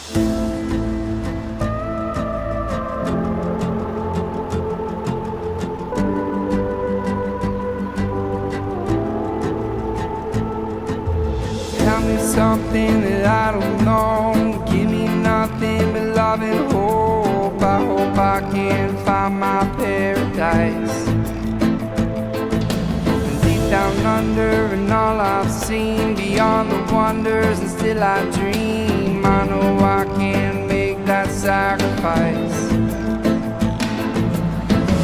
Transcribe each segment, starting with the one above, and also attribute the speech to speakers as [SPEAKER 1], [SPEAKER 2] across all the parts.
[SPEAKER 1] Tell me something that I don't know. Give me nothing but love and hope. I hope I can find my paradise. And deep down under, and all I've seen beyond the wonders, and still I dream. I know I can make that sacrifice.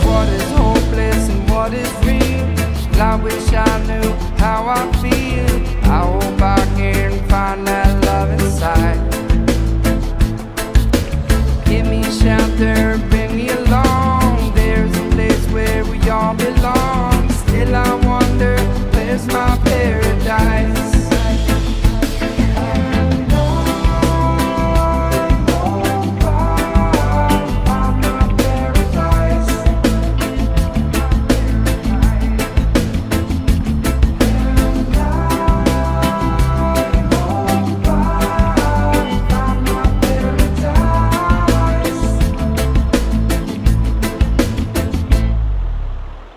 [SPEAKER 1] What is hopeless and what is real? I wish I knew how I feel. I hope I can find that love inside. Give me shelter, bring me along. There's a place where we all belong. Still I wonder, where's my paradise?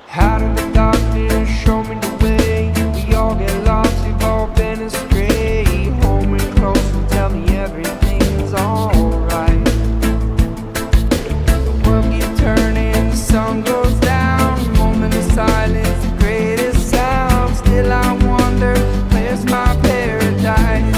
[SPEAKER 1] How did the darkness show me the way? We all get lost, we've all been astray. Hold me close and tell me everything's alright. The world keeps turning, the sun goes down. Moment of silence, the greatest sound. Still I wonder, where's my paradise?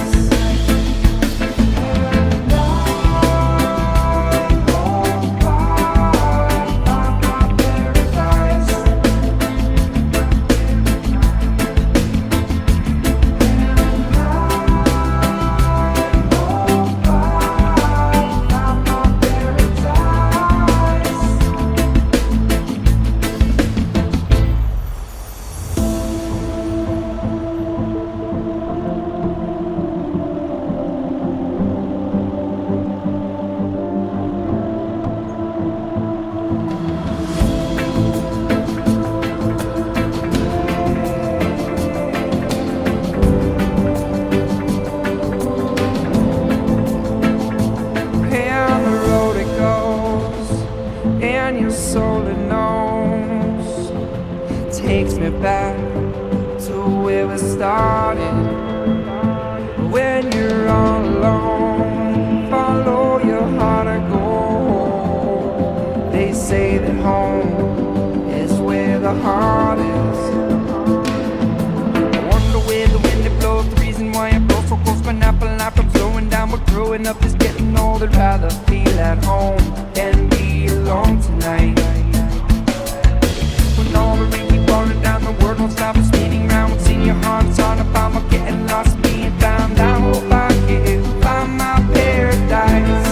[SPEAKER 1] And your soul it knows, takes me back to where we started. When you're all alone, follow your heart and go. They say that home is where the heart is. I wonder where the wind it blows, the reason why I blow so close. My apple life I'm slowing down, but growing up is getting old. I'd rather feel at home and be alone tonight. When all the rain keep falling down, the world won't stop us spinning round. What's in your heart, it's hard to find. We're getting lost, being found. I hope I can find my paradise.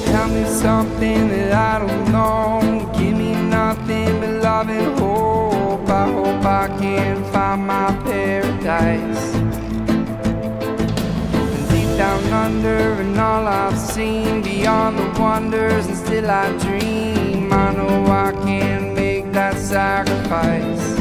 [SPEAKER 1] Tell me something that I don't know. Give me nothing but love and hope. I hope I can find my paradise. And deep down under, and all I've seen beyond the wonders, and still I dream. I know I can make that sacrifice.